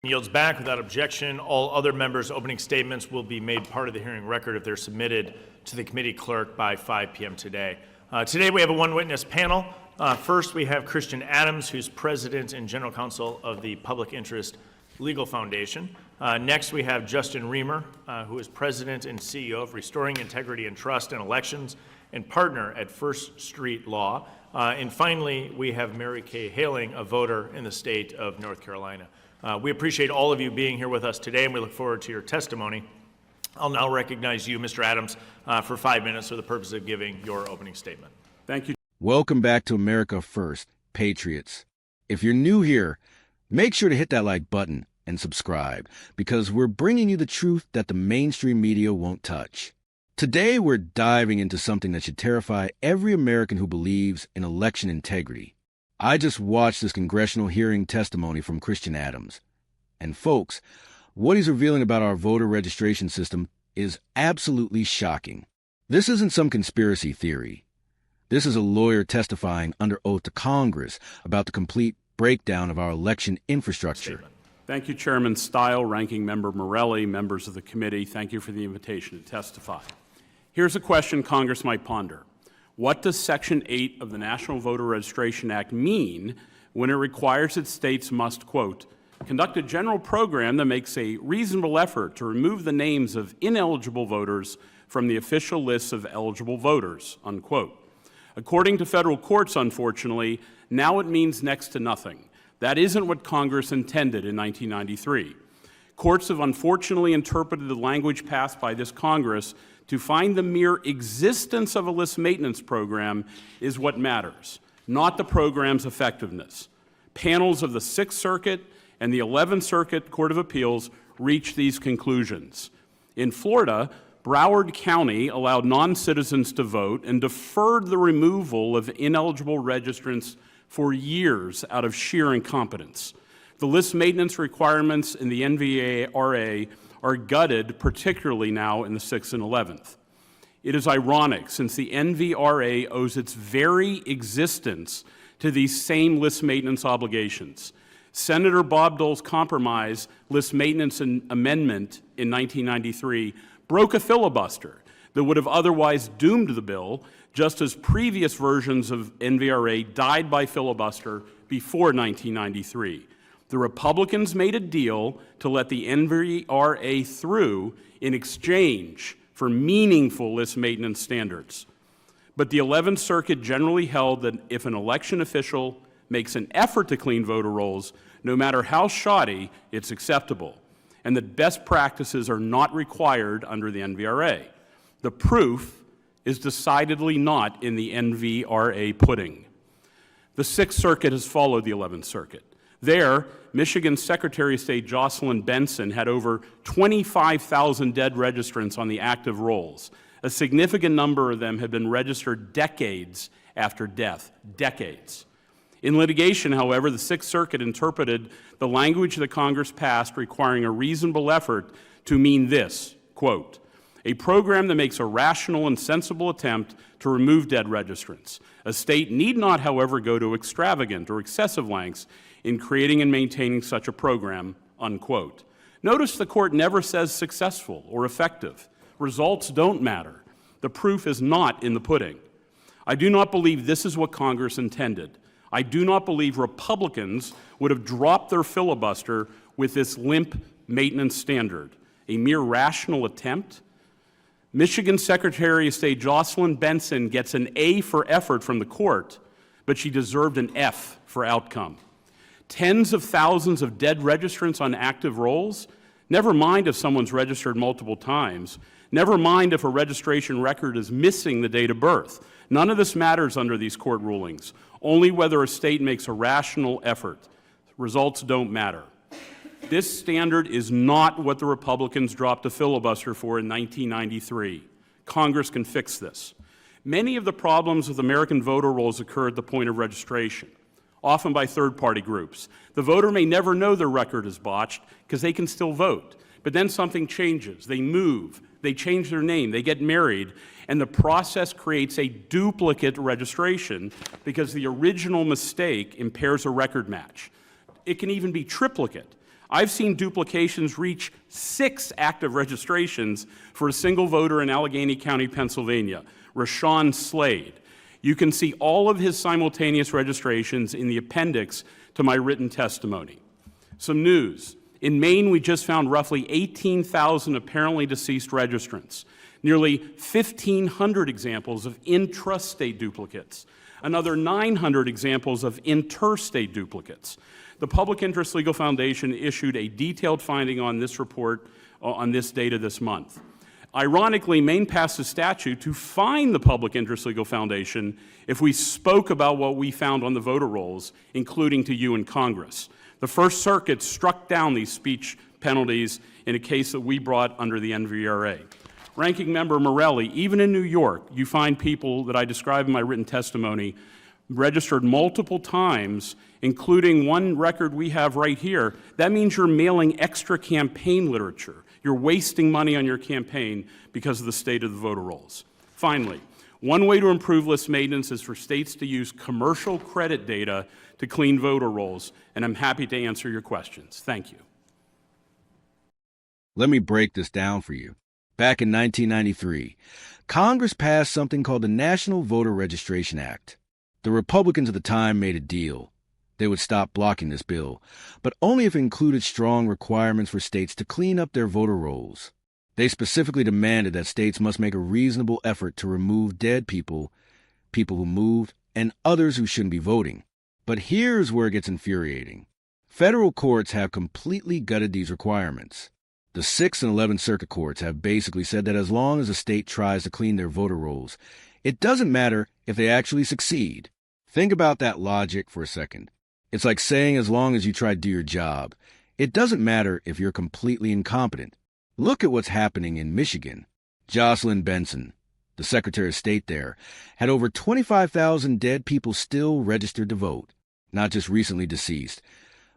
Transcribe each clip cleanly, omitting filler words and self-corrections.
Yields back without objection. All other members' opening statements will be made part of the hearing record if they're submitted to the committee clerk by 5 p.m. today. Today we have a one-witness panel. First, we have Christian Adams, who's president and general counsel of the Public Interest Legal Foundation. Next, we have Justin Reamer, who is president and CEO of Restoring Integrity and Trust in Elections and partner at First Street Law. And finally, we have Mary Kay Haling, a voter in the state of North Carolina. We appreciate all of you being here with us today, and we look forward to your testimony. I'll now recognize you, Mr. Adams, for 5 minutes for the purpose of giving your opening statement. Thank you. Welcome back to America First, Patriots. If you're new here, make sure to hit that like button and subscribe, because we're bringing you the truth that the mainstream media won't touch. Today, we're diving into something that should terrify every American who believes in election integrity. I just watched this congressional hearing testimony from Christian Adams. And folks, what he's revealing about our voter registration system is absolutely shocking. This isn't some conspiracy theory. This is a lawyer testifying under oath to Congress about the complete breakdown of our election infrastructure. Thank you, Chairman Stile, Ranking Member Morelli, members of the committee. Thank you for the invitation to testify. Here's a question Congress might ponder. What does Section 8 of the National Voter Registration Act mean when it requires that states must, quote, conduct a general program that makes a reasonable effort to remove the names of ineligible voters from the official lists of eligible voters, unquote. According to federal courts, unfortunately, now it means next to nothing. That isn't what Congress intended in 1993. Courts have unfortunately interpreted the language passed by this Congress to find the mere existence of a list maintenance program is what matters, not the program's effectiveness. Panels of the Sixth Circuit and the 11th Circuit Court of Appeals reached these conclusions. In Florida, Broward County allowed non-citizens to vote and deferred the removal of ineligible registrants for years out of sheer incompetence. The list maintenance requirements in the NVRA are gutted, particularly now in the 6th and 11th. It is ironic, since the NVRA owes its very existence to these same list maintenance obligations. Senator Bob Dole's compromise list maintenance amendment in 1993 broke a filibuster that would have otherwise doomed the bill, just as previous versions of NVRA died by filibuster before 1993. The Republicans made a deal to let the NVRA through in exchange for meaningful list maintenance standards. But the 11th Circuit generally held that if an election official makes an effort to clean voter rolls, no matter how shoddy, it's acceptable, and that best practices are not required under the NVRA. The proof is decidedly not in the NVRA pudding. The Sixth Circuit has followed the 11th Circuit. There, Michigan's Secretary of State Jocelyn Benson had over 25,000 dead registrants on the active rolls. A significant number of them had been registered decades after death, decades. In litigation, however, the Sixth Circuit interpreted the language that Congress passed requiring a reasonable effort to mean this, quote, a program that makes a rational and sensible attempt to remove dead registrants. A state need not, however, go to extravagant or excessive lengths in creating and maintaining such a program, unquote. Notice the court never says successful or effective. Results don't matter. The proof is not in the pudding. I do not believe this is what Congress intended. I do not believe Republicans would have dropped their filibuster with this limp maintenance standard. A mere rational attempt? Michigan Secretary of State Jocelyn Benson gets an A for effort from the court, but she deserved an F for outcome. Tens of thousands of dead registrants on active rolls? Never mind if someone's registered multiple times. Never mind if a registration record is missing the date of birth. None of this matters under these court rulings, only whether a state makes a rational effort. Results don't matter. This standard is not what the Republicans dropped a filibuster for in 1993. Congress can fix this. Many of the problems with American voter rolls occur at the point of registration, often by third-party groups. The voter may never know their record is botched because they can still vote. But then something changes. They move. They change their name. They get married. And the process creates a duplicate registration because the original mistake impairs a record match. It can even be triplicate. I've seen duplications reach 6 active registrations for a single voter in Allegheny County, Pennsylvania, Rashawn Slade. You can see all of his simultaneous registrations in the appendix to my written testimony. Some news. In Maine, we just found roughly 18,000 apparently deceased registrants, nearly 1,500 examples of intrastate duplicates, another 900 examples of interstate duplicates. The Public Interest Legal Foundation issued a detailed finding on this report on this data this month. Ironically, Maine passed a statute to fine the Public Interest Legal Foundation if we spoke about what we found on the voter rolls, including to you in Congress. The First Circuit struck down these speech penalties in a case that we brought under the NVRA. Ranking Member Morelli, even in New York, you find people that I describe in my written testimony registered multiple times, including one record we have right here. That means you're mailing extra campaign literature. You're wasting money on your campaign because of the state of the voter rolls. Finally, one way to improve list maintenance is for states to use commercial credit data to clean voter rolls, and I'm happy to answer your questions. Thank you. Let me break this down for you. Back in 1993, Congress passed something called the National Voter Registration Act. The Republicans at the time made a deal. They would stop blocking this bill, but only if it included strong requirements for states to clean up their voter rolls. They specifically demanded that states must make a reasonable effort to remove dead people, people who moved, and others who shouldn't be voting. But here's where it gets infuriating. Federal courts have completely gutted these requirements. The 6th and 11th Circuit Courts have basically said that as long as a state tries to clean their voter rolls, it doesn't matter if they actually succeed. Think about that logic for a second. It's like saying as long as you try to do your job, it doesn't matter if you're completely incompetent. Look at what's happening in Michigan. Jocelyn Benson, the Secretary of State there, had over 25,000 dead people still registered to vote, not just recently deceased.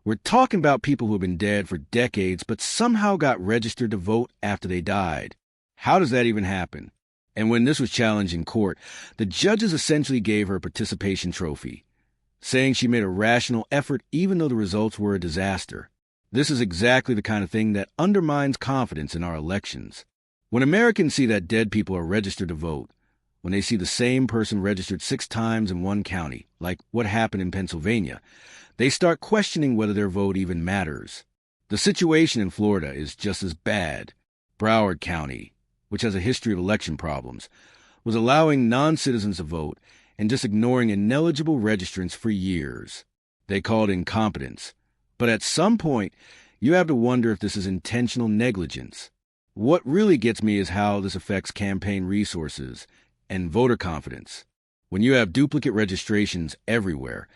We're talking about people who have been dead for decades but somehow got registered to vote after they died. How does that even happen? And when this was challenged in court, the judges essentially gave her a participation trophy, saying she made a rational effort even though the results were a disaster. This is exactly the kind of thing that undermines confidence in our elections. When Americans see that dead people are registered to vote, when they see the same person registered 6 times in one county, like what happened in Pennsylvania, they start questioning whether their vote even matters. The situation in Florida is just as bad. Broward County, which has a history of election problems, was allowing non-citizens to vote and just ignoring ineligible registrants for years. They called it incompetence. But at some point, you have to wonder if this is intentional negligence. What really gets me is how this affects campaign resources and voter confidence. When you have duplicate registrations everywhere,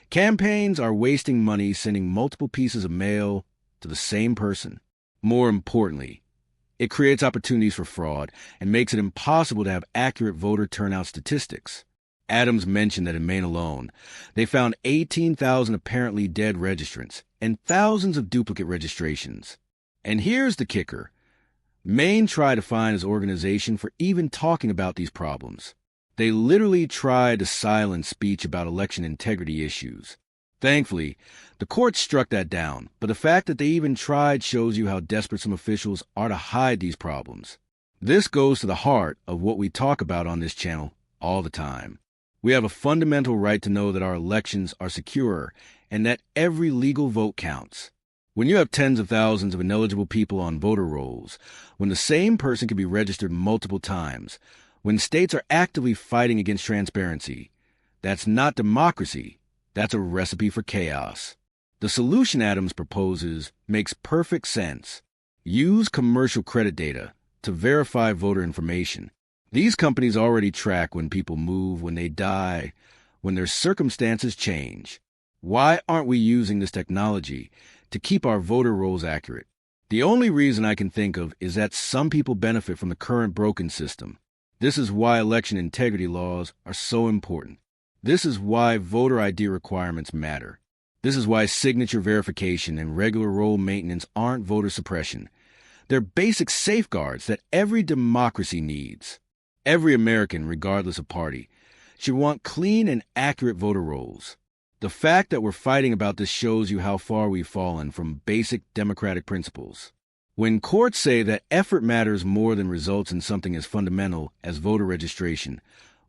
campaigns are wasting money sending multiple pieces of mail to the same person. More importantly, it creates opportunities for fraud and makes it impossible to have accurate voter turnout statistics. Adams mentioned that in Maine alone, they found 18,000 apparently dead registrants and thousands of duplicate registrations. And here's the kicker. Maine tried to fine his organization for even talking about these problems. They literally tried to silence speech about election integrity issues. Thankfully, the court struck that down, but the fact that they even tried shows you how desperate some officials are to hide these problems. This goes to the heart of what we talk about on this channel all the time. We have a fundamental right to know that our elections are secure and that every legal vote counts. When you have tens of thousands of ineligible people on voter rolls, when the same person can be registered multiple times, when states are actively fighting against transparency, that's not democracy. That's a recipe for chaos. The solution Adams proposes makes perfect sense. Use commercial credit data to verify voter information. These companies already track when people move, when they die, when their circumstances change. Why aren't we using this technology to keep our voter rolls accurate? The only reason I can think of is that some people benefit from the current broken system. This is why election integrity laws are so important. This is why voter ID requirements matter. This is why signature verification and regular roll maintenance aren't voter suppression. They're basic safeguards that every democracy needs. Every American, regardless of party, should want clean and accurate voter rolls. The The fact that we're fighting about this shows you how far we've fallen from basic democratic principles. When courts say that effort matters more than results in something as fundamental as voter registration,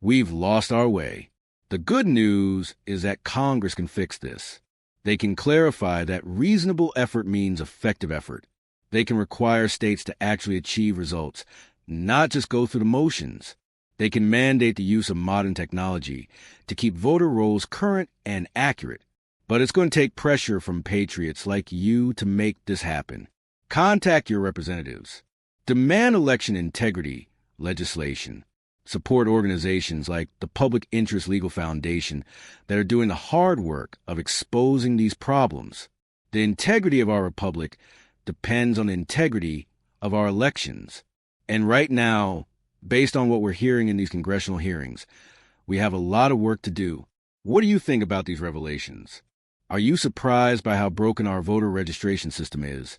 we've lost our way. The good news is that Congress can fix this. They can clarify that reasonable effort means effective effort. They can require states to actually achieve results, not just go through the motions. They can mandate the use of modern technology to keep voter rolls current and accurate. But it's going to take pressure from patriots like you to make this happen. Contact your representatives. Demand election integrity legislation. Support organizations like the Public Interest Legal Foundation that are doing the hard work of exposing these problems. The integrity of our republic depends on the integrity of our elections. And right now, based on what we're hearing in these congressional hearings, we have a lot of work to do. What do you think about these revelations? Are you surprised by how broken our voter registration system is?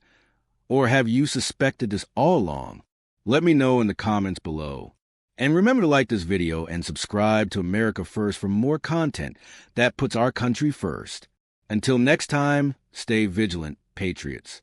Or have you suspected this all along? Let me know in the comments below. And remember to like this video and subscribe to America First for more content that puts our country first. Until next time, stay vigilant, patriots.